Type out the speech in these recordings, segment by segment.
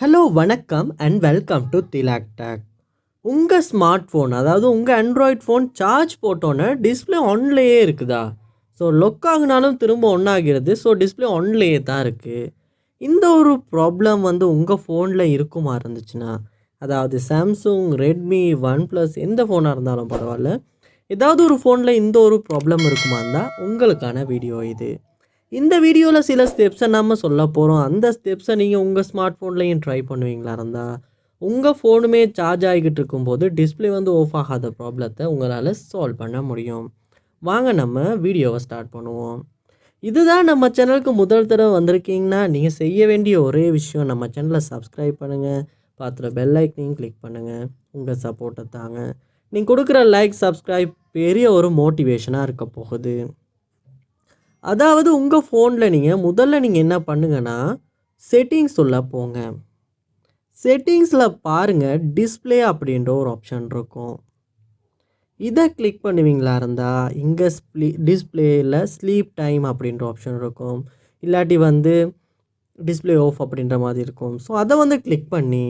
Hello வணக்கம் and welcome to Thilak take. உங்கள் smart phone அதாவது உங்கள் ஆண்ட்ராய்ட் ஃபோன் சார்ஜ் போட்டோன்னே டிஸ்பிளே ஆன்லேயே இருக்குதா? ஸோ லொக் ஆகினாலும் திரும்ப ஆகிறது. ஸோ டிஸ்பிளே ஆன்லேயே தான் இருக்குது. இந்த ஒரு ப்ராப்ளம் உங்கள் ஃபோனில் இருக்குமா இருந்துச்சுன்னா, அதாவது சாம்சங், ரெட்மி, ஒன் ப்ளஸ் எந்த ஃபோனாக இருந்தாலும் பரவாயில்ல, ஏதாவது ஒரு ஃபோனில் இந்த ஒரு ப்ராப்ளம் இருக்குமா இருந்தால் உங்களுக்கான வீடியோ இது. இந்த வீடியோவில் சில ஸ்டெப்ஸை நம்ம சொல்ல போகிறோம். அந்த ஸ்டெப்ஸை நீங்கள் உங்கள் ஸ்மார்ட் ஃபோன்லேயும் ட்ரை பண்ணுவீங்களா இருந்தால், உங்கள் ஃபோனுமே சார்ஜ் ஆகிக்கிட்டு இருக்கும்போது டிஸ்பிளே ஆஃப் ஆகாத ப்ராப்ளத்தை உங்களால் சால்வ் பண்ண முடியும். வாங்க நம்ம வீடியோவை ஸ்டார்ட் பண்ணுவோம். இதுதான் நம்ம சேனலுக்கு முதல் தடவை வந்திருக்கீங்கன்னா நீங்கள் செய்ய வேண்டிய ஒரே விஷயம், நம்ம சேனலை சப்ஸ்கிரைப் பண்ணுங்கள், பார்த்துற பெல் ஐக்கனையும் கிளிக் பண்ணுங்கள். உங்கள் சப்போர்ட்டை தாங்க. நீங்கள் கொடுக்குற லைக், சப்ஸ்கிரைப் பெரிய ஒரு மோட்டிவேஷனாக இருக்க போகுது. அதாவது உங்கள் ஃபோனில் முதல்ல நீங்கள் என்ன பண்ணுங்கன்னா, செட்டிங்ஸ் உள்ள போங்க. செட்டிங்ஸில் பாருங்கள், டிஸ்பிளே அப்படின்ற ஒரு ஆப்ஷன் இருக்கும். இதை கிளிக் பண்ணுவீங்களா இருந்தால் இங்கே டிஸ்பிளேயில் ஸ்லீப் டைம் அப்படின்ற ஆப்ஷன் இருக்கும். இல்லாட்டி டிஸ்பிளே ஆஃப் அப்படின்ற மாதிரி இருக்கும். ஸோ அதை கிளிக் பண்ணி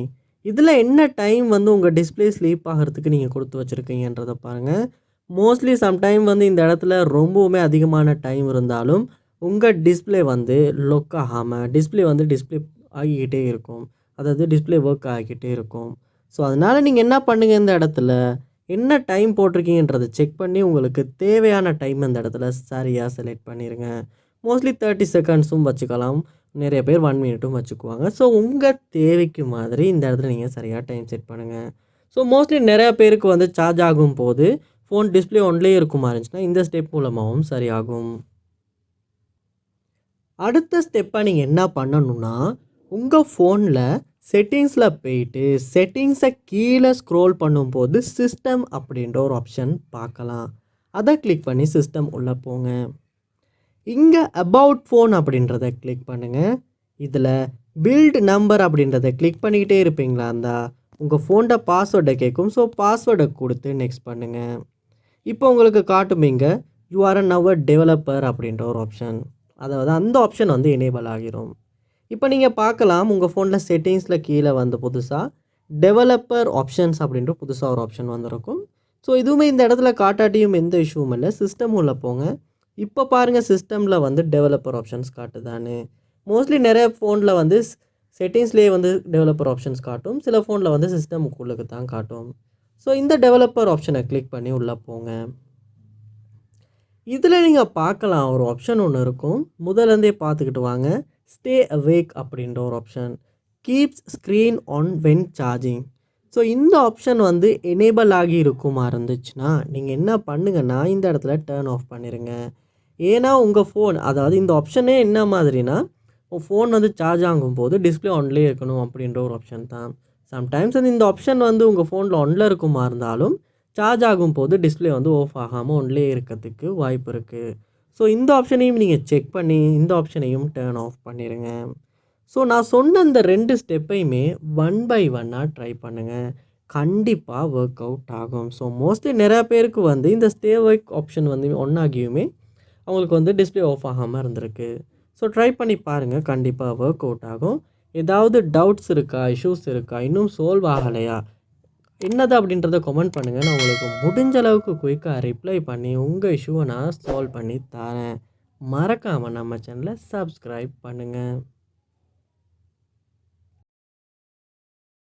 இதில் என்ன டைம் உங்கள் டிஸ்பிளே ஸ்லீப் ஆகிறதுக்கு நீங்கள் கொடுத்து வச்சுருக்கீங்கன்றதை பாருங்கள். மோஸ்ட்லி சம்டைம் இந்த இடத்துல ரொம்பவுமே அதிகமான டைம் இருந்தாலும் உங்கள் டிஸ்பிளே லொக் ஆகாமல் டிஸ்பிளே டிஸ்பிளே ஆகிக்கிட்டே இருக்கும். அதாவது டிஸ்பிளே ஒர்க் ஆகிக்கிட்டே இருக்கும். ஸோ அதனால் நீங்கள் என்ன பண்ணுங்கள், இந்த இடத்துல என்ன டைம் போட்டிருக்கீங்கன்றதை செக் பண்ணி உங்களுக்கு தேவையான டைம் இந்த இடத்துல சரியாக செலக்ட் பண்ணிடுங்க. மோஸ்ட்லி 30 செகண்ட்ஸும் வச்சுக்கலாம், நிறைய பேர் 1 மினிட்டும் வச்சுக்குவாங்க. ஸோ உங்கள் தேவைக்கு மாதிரி இந்த இடத்துல நீங்கள் சரியாக டைம் செட் பண்ணுங்கள். ஸோ மோஸ்ட்லி நிறையா பேருக்கு சார்ஜ் ஆகும் போது ஃபோன் டிஸ்பிளே ஒன்லேயே இருக்குமா இருந்துச்சுன்னா இந்த ஸ்டெப் மூலமாகவும் சரியாகும். அடுத்த ஸ்டெப்பாக நீங்கள் என்ன பண்ணணுன்னா, உங்கள் ஃபோனில் செட்டிங்ஸில் போயிட்டு செட்டிங்ஸை கீழே ஸ்க்ரோல் பண்ணும்போது சிஸ்டம் அப்படின்ற ஒரு ஆப்ஷன் பார்க்கலாம். அதை கிளிக் பண்ணி சிஸ்டம் உள்ளே போங்க. இங்கே அபவுட் ஃபோன் அப்படின்றத கிளிக் பண்ணுங்கள். இதில் பில்ட் நம்பர் அப்படின்றத கிளிக் பண்ணிக்கிட்டே இருப்பீங்களா இருந்தால் உங்கள் ஃபோனோட பாஸ்வேர்டை கேட்கும். ஸோ பாஸ்வேர்டை கொடுத்து நெக்ஸ்ட் பண்ணுங்கள். இப்போ உங்களுக்கு காட்டுமீங்க you are now a developer அப்படின்ற ஒரு ஆப்ஷன். அதாவது அந்த ஆப்ஷன் எனேபிள் ஆகிரும். இப்போ நீங்கள் பார்க்கலாம், உங்கள் ஃபோனில் செட்டிங்ஸில் கீழே புதுசாக டெவலப்பர் ஆப்ஷன்ஸ் அப்படின்ற புதுசாக ஒரு ஆப்ஷன் வந்திருக்கும். ஸோ இதுவுமே இந்த இடத்துல காட்டாட்டியும் எந்த இஷ்யூவும் இல்லை. சிஸ்டம் உள்ள போங்க. இப்போ பாருங்கள், சிஸ்டமில் டெவலப்பர் ஆப்ஷன்ஸ் காட்டுதானே. மோஸ்ட்லி நிறைய ஃபோனில் செட்டிங்ஸ்லேயே டெவலப்பர் ஆப்ஷன்ஸ் காட்டும். சில ஃபோனில் சிஸ்டமுக்குள்ளுக்கு தான் காட்டும். ஸோ இந்த டெவலப்பர் ஆப்ஷனை கிளிக் பண்ணி உள்ளே போங்க. இதில் நீங்கள் பார்க்கலாம், ஒரு ஆப்ஷன் ஒன்று இருக்கும். முதலேருந்தே பார்த்துக்கிட்டு வாங்க. ஸ்டே அவேக் அப்படின்ற ஒரு option. Keeps screen on when charging. So இந்த ஆப்ஷன் எனேபிள் ஆகி இருக்குமா இருந்துச்சுன்னா நீங்கள் என்ன பண்ணுங்கன்னா, இந்த இடத்துல டர்ன் ஆஃப் பண்ணிடுங்க. ஏன்னா உங்கள் ஃபோன், அதாவது இந்த ஆப்ஷனே என்ன மாதிரினா, உங்கள் ஃபோன் சார்ஜ் ஆகும்போது டிஸ்பிளே ஆன்லேயே இருக்கணும் அப்படின்ற ஒரு ஆப்ஷன் தான். சம்டைம்ஸ் இந்த ஆப்ஷன் உங்கள் ஃபோனில் ஒன்றில் இருக்குமா இருந்தாலும் சார்ஜ் ஆகும்போது டிஸ்பிளே ஆஃப் ஆகாமல் ஒன்லேயே இருக்கிறதுக்கு வாய்ப்பு இருக்குது. ஸோ இந்த ஆப்ஷனையும் நீங்கள் செக் பண்ணி இந்த ஆப்ஷனையும் டர்ன் ஆஃப் பண்ணிடுங்க. ஸோ நான் சொன்ன இந்த 2 ஸ்டெப்பையுமே 1 பை 1 ட்ரை பண்ணுங்கள். கண்டிப்பாக ஒர்க் அவுட் ஆகும். ஸோ மோஸ்ட்லி நிறையா பேருக்கு இந்த ஸ்டே ஒர்க் ஆப்ஷன் ஒன்றாகியுமே அவங்களுக்கு டிஸ்பிளே ஆஃப் ஆகாமல் இருந்திருக்கு. ஸோ ட்ரை பண்ணி பாருங்கள், கண்டிப்பாக ஒர்க் அவுட் ஆகும். ஏதாவது டவுட்ஸ் இருக்கா, இஷ்யூஸ் இருக்கா, இன்னும் சால்வ் ஆகலையா, என்னது அப்படின்றத கமெண்ட் பண்ணுங்கள். நான் உங்களுக்கு முடிஞ்ச அளவுக்கு குயிக்காக ரிப்ளை பண்ணி உங்கள் இஷ்யூவை நான் சால்வ் பண்ணி தரேன். மறக்காமல் நம்ம சேனலை சப்ஸ்கிரைப் பண்ணுங்கள்.